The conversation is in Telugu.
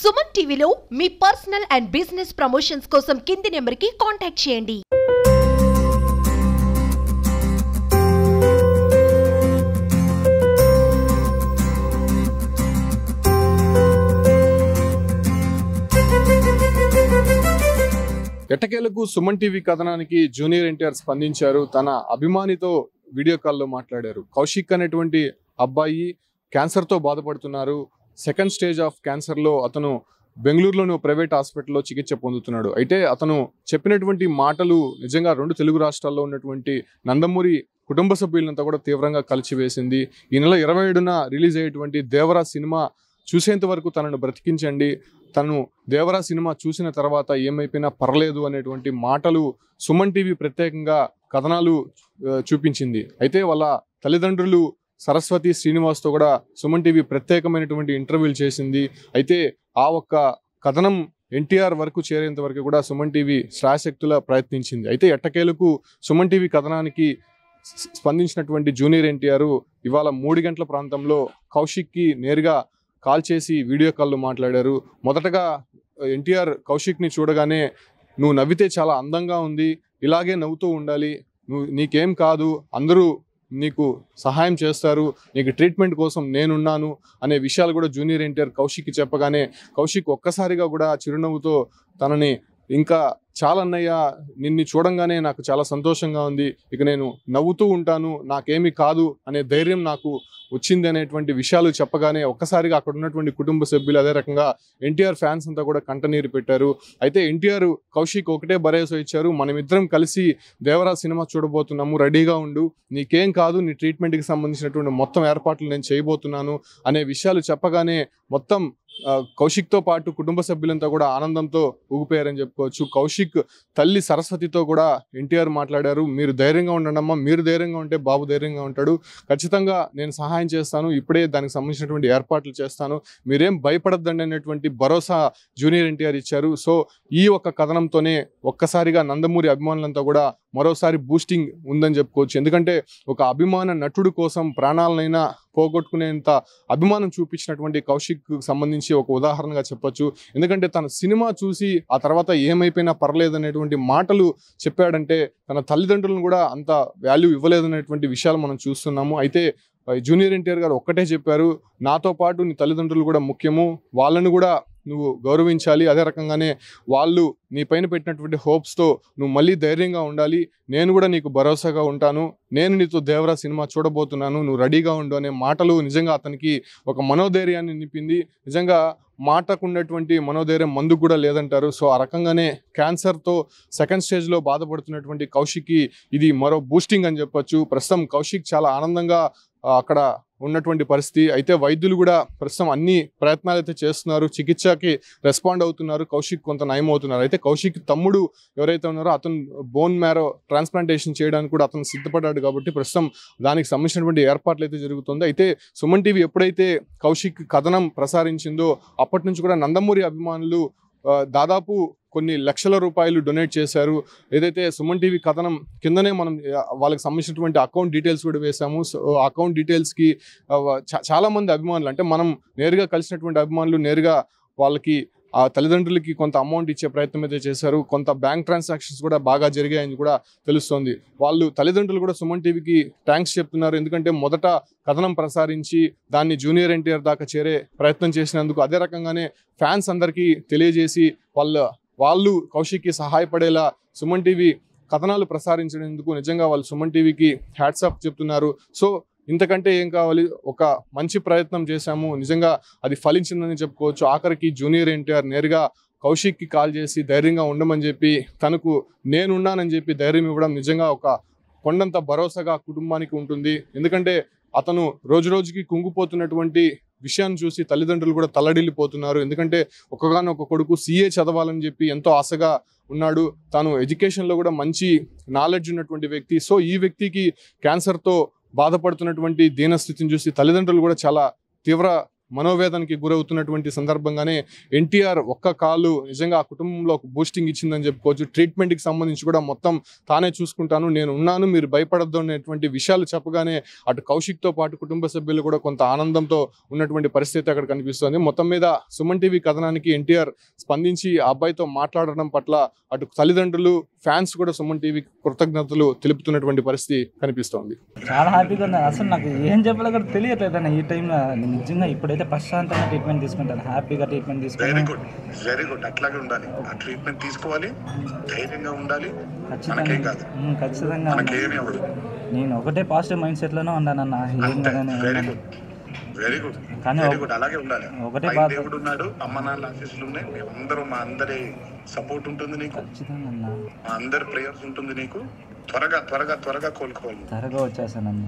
సుమన్ టీవీలో మీ పర్సనల్ అండ్ బిజినెస్ ప్రమోషన్స్ కోసం కింది నెంబర్కి కాంటాక్ట్ చేయండి. ఎట్టకేలకు సుమన్ టీవీ కథనానికి జూనియర్ ఎన్టీఆర్ స్పందించారు. తన అభిమానితో వీడియో కాల్లో మాట్లాడారు. కౌశిక్ అనేటువంటి అబ్బాయి క్యాన్సర్తో బాధపడుతున్నారు. సెకండ్ స్టేజ్ ఆఫ్ క్యాన్సర్లో అతను బెంగళూరులోని ప్రైవేట్ హాస్పిటల్లో చికిత్స పొందుతున్నాడు. అయితే అతను చెప్పినటువంటి మాటలు నిజంగా రెండు తెలుగు రాష్ట్రాల్లో ఉన్నటువంటి నందమూరి కుటుంబ సభ్యులంతా కూడా తీవ్రంగా కలిచివేసింది. ఈ నెల 27న రిలీజ్ అయ్యేటువంటి దేవరా సినిమా చూసేంత వరకు తనను బ్రతికించండి, తను దేవరా సినిమా చూసిన తర్వాత ఏమైపోయినా పర్లేదు అనేటువంటి మాటలు సుమన్ టీవీ ప్రత్యేకంగా కథనాలు చూపించింది. అయితే వాళ్ళ తల్లిదండ్రులు సరస్వతి శ్రీనివాస్తో కూడా సుమన్ టీవీ ప్రత్యేకమైనటువంటి ఇంటర్వ్యూలు చేసింది. అయితే ఆ ఒక్క కథనం ఎన్టీఆర్ వరకు చేరేంత వరకు కూడా సుమన్ టీవీ శ్రాయశక్తులా ప్రయత్నించింది. అయితే ఎట్టకేలకు సుమన్ టీవీ కథనానికి స్పందించినటువంటి జూనియర్ ఎన్టీఆర్ ఇవాళ 3 గంటల ప్రాంతంలో కౌశిక్కి నేరుగా కాల్ చేసి వీడియో కాల్లో మాట్లాడారు. మొదటగా ఎన్టీఆర్ కౌశిక్ని చూడగానే, నువ్వు నవ్వితే చాలా అందంగా ఉంది, ఇలాగే నవ్వుతూ ఉండాలి, నీకేం కాదు, అందరూ నీకు సహాయం చేస్తారు, నీకు ట్రీట్మెంట్ కోసం నేనున్నాను అనే విషయాలు కూడా జూనియర్ ఎన్టీఆర్ కౌశిక్కి చెప్పగానే కౌశిక్ ఒక్కసారిగా కూడా చిరునవ్వుతో తనని, ఇంకా చాలా అన్నయ్య, నిన్ను చూడంగానే నాకు చాలా సంతోషంగా ఉంది, ఇక నేను నవ్వుతూ ఉంటాను, నాకేమీ కాదు అనే ధైర్యం నాకు వచ్చింది అనేటువంటి విషయాలు చెప్పగానే ఒక్కసారిగా అక్కడ ఉన్నటువంటి కుటుంబ సభ్యులు, అదే రకంగా ఎన్టీఆర్ ఫ్యాన్స్ అంతా కూడా కంటనీరు పెట్టారు. అయితే ఎన్టీఆర్ కౌశిక్ ఒకటే భరోసా ఇచ్చారు, మనమిద్దరం కలిసి దేవరా సినిమా చూడబోతున్నాము, రెడీగా ఉండు, నీకేం కాదు, నీ ట్రీట్మెంట్కి సంబంధించినటువంటి మొత్తం ఏర్పాట్లు నేను చేయబోతున్నాను అనే విషయాలు చెప్పగానే మొత్తం కౌశిక్తో పాటు కుటుంబ సభ్యులంతా కూడా ఆనందంతో ఊగిపోయారని చెప్పుకోవచ్చు. కౌశిక్ తల్లి సరస్వతితో కూడా ఎన్టీఆర్ మాట్లాడారు. మీరు ధైర్యంగా ఉండండి అమ్మా, మీరు ధైర్యంగా ఉంటే బాబు ధైర్యంగా ఉంటాడు, ఖచ్చితంగా నేను సహాయం చేస్తాను, ఇప్పుడే దానికి సంబంధించినటువంటి ఏర్పాట్లు చేస్తాను, మీరేం భయపడద్దండి అనేటువంటి భరోసా జూనియర్ ఎన్టీఆర్ ఇచ్చారు. సో ఈ ఒక్క కథనంతోనే ఒక్కసారిగా నందమూరి అభిమానులంతా కూడా మరోసారి బూస్టింగ్ ఉందని చెప్పుకోవచ్చు. ఎందుకంటే ఒక అభిమాన నటుడు కోసం ప్రాణాలనైనా పోగొట్టుకునేంత అభిమానం చూపించినటువంటి కౌశిక్ సంబంధించి ఒక ఉదాహరణగా చెప్పొచ్చు. ఎందుకంటే తన సినిమా చూసి ఆ తర్వాత ఏమైపోయినా పర్లేదు అనేటువంటి మాటలు చెప్పాడంటే తన తల్లిదండ్రులను కూడా అంత వాల్యూ ఇవ్వలేదనేటువంటి విషయాలు మనం చూస్తున్నాము. అయితే జూనియర్ ఎన్టీఆర్ గారు ఒక్కటే చెప్పారు, నాతో పాటు నీ తల్లిదండ్రులు కూడా ముఖ్యము, వాళ్ళను కూడా నువ్వు గౌరవించాలి, అదే రకంగానే వాళ్ళు నీ పైన పెట్టినటువంటి హోప్స్తో నువ్వు మళ్ళీ ధైర్యంగా ఉండాలి, నేను కూడా నీకు భరోసాగా ఉంటాను, నేను నీతో దేవరా సినిమా చూడబోతున్నాను, నువ్వు రెడీగా ఉండు అనే మాటలు నిజంగా అతనికి ఒక మనోధైర్యాన్ని నింపింది. నిజంగా మాటకున్నటువంటి మనోధైర్యం మందుకు కూడా లేదంటారు. సో ఆ రకంగానే క్యాన్సర్తో సెకండ్ స్టేజ్లో బాధపడుతున్నటువంటి కౌశిక్కి ఇది మరో బూస్టింగ్ అని చెప్పొచ్చు. ప్రస్తుతం కౌశిక్ చాలా ఆనందంగా అక్కడ ఉన్నటువంటి పరిస్థితి. అయితే వైద్యులు కూడా ప్రస్తుతం అన్ని ప్రయత్నాలు అయితే చేస్తున్నారు, చికిత్సకి రెస్పాండ్ అవుతున్నారు, కౌశిక్ కొంత నయం అవుతున్నారు. అయితే కౌశిక్ తమ్ముడు ఎవరైతే ఉన్నారో అతను బోన్ మ్యారో ట్రాన్స్ప్లాంటేషన్ చేయడానికి కూడా అతను సిద్ధపడ్డాడు కాబట్టి ప్రస్తుతం దానికి సంబంధించినటువంటి ఏర్పాట్లు అయితే జరుగుతుంది. అయితే సుమన్ టీవీ ఎప్పుడైతే కౌశిక్ కథనం ప్రసారించిందో అప్పటి నుంచి కూడా నందమూరి అభిమానులు దాదాపు కొన్ని లక్షల రూపాయలు డొనేట్ చేశారు. ఏదైతే సుమన్ టీవీ కథనం కిందనే మనం వాళ్ళకి సంబంధించినటువంటి అకౌంట్ డీటెయిల్స్ కూడా వేసాము. సో అకౌంట్ డీటెయిల్కి చాలామంది అభిమానులు, అంటే మనం నేరుగా కలిసినటువంటి అభిమానులు నేరుగా వాళ్ళకి ఆ తల్లిదండ్రులకి కొంత అమౌంట్ ఇచ్చే ప్రయత్నం అయితే చేశారు. కొంత బ్యాంక్ ట్రాన్సాక్షన్స్ కూడా బాగా జరిగాయని కూడా తెలుస్తోంది. వాళ్ళు తల్లిదండ్రులు కూడా సుమన్ టీవీకి థ్యాంక్స్ చెప్తున్నారు. ఎందుకంటే మొదట కథనం ప్రసారించి దాన్ని జూనియర్ ఎన్టీఆర్ దాకా చేరే ప్రయత్నం చేసినందుకు, అదే రకంగానే ఫ్యాన్స్ అందరికీ తెలియజేసి వాళ్ళు కౌశిక్కి సహాయపడేలా సుమన్ టీవీ కథనాలు ప్రసారించినందుకు నిజంగా వాళ్ళు సుమన్ టీవీకి హ్యాట్స్ ఆఫ్ చెప్తున్నారు. సో ఇంతకంటే ఏం కావాలి, ఒక మంచి ప్రయత్నం చేశాము, నిజంగా అది ఫలించిందని చెప్పుకోవచ్చు. ఆఖరికి జూనియర్ ఎన్టీఆర్ నేరుగా కౌశిక్కి కాల్ చేసి ధైర్యంగా ఉండమని చెప్పి, తనకు నేనున్నానని చెప్పి ధైర్యం ఇవ్వడం నిజంగా ఒక కొండంత భరోసాగా కుటుంబానికి ఉంటుంది. ఎందుకంటే అతను రోజు రోజుకి కుంగిపోతున్నటువంటి విషయాన్ని చూసి తల్లిదండ్రులు కూడా తల్లడిల్లిపోతున్నారు. ఎందుకంటే ఒక్కగానొక్క కొడుకు CA చదవాలని చెప్పి ఎంతో ఆశగా ఉన్నాడు, తాను ఎడ్యుకేషన్లో కూడా మంచి నాలెడ్జ్ ఉన్నటువంటి వ్యక్తి. సో ఈ వ్యక్తికి క్యాన్సర్తో బాధపడుతున్నటువంటి దీనస్థితిని చూసి తల్లిదండ్రులు కూడా చాలా తీవ్ర మనోవేదనకి గురవుతున్నటువంటి సందర్భంగానే ఎన్టీఆర్ ఒక్క కాలు నిజంగా ఆ కుటుంబంలో ఒక బూస్టింగ్ ఇచ్చిందని చెప్పుకోవచ్చు. ట్రీట్మెంట్కి సంబంధించి కూడా మొత్తం తానే చూసుకుంటాను, నేను ఉన్నాను, మీరు భయపడద్దు అనేటువంటి విషయాలు చెప్పగానే అటు కౌశిక్తో పాటు కుటుంబ సభ్యులు కూడా కొంత ఆనందంతో ఉన్నటువంటి పరిస్థితి అక్కడ కనిపిస్తోంది. మొత్తం మీద సుమన్ టీవీ కథనానికి ఎన్టీఆర్ స్పందించి ఆ అబ్బాయితో మాట్లాడడం పట్ల అటు తల్లిదండ్రులు, ఫ్యాన్స్ కూడా సుమన్ టీవీ కృతజ్ఞతలు తెలుపుతున్నటువంటి పరిస్థితి కనిపిస్తోంది. చాలా హ్యాపీగా ఉంది. అసలు నాకు ఏం చెప్పాలో కూడా తెలియట్లేదు అన్న ఈ టైంలో. నిజంగా ఇప్పుడైతే ప్రశాంతంగా ట్రీట్మెంట్ తీసుకుంటాను, హ్యాపీగా ట్రీట్మెంట్ తీసుకుంటాను. వెరీ గుడ్ అట్లాగే ఉండాలి. ఆ ట్రీట్మెంట్ తీసుకోవాలి, ధైర్యంగా ఉండాలి. ఖచ్చితంగా నేను ఒకటే పాజిటివ్ మైండ్ సెట్లోనే ఉన్నానన్న. వెరీ గుడ్ కానీ అలాగే ఉండాలి. ఒకటే దేవుడు ఉన్నాడు, అమ్మ నాన్న ఆశీస్సులు ఉన్నాయి, మేమందరూ మా అందరి సపోర్ట్ ఉంటుంది నీకు, ఖచ్చితంగా మా అందరి ప్రేయర్స్ ఉంటుంది నీకు. త్వరగా కోలుకోవాలి. త్వరగా వచ్చేసానన్న.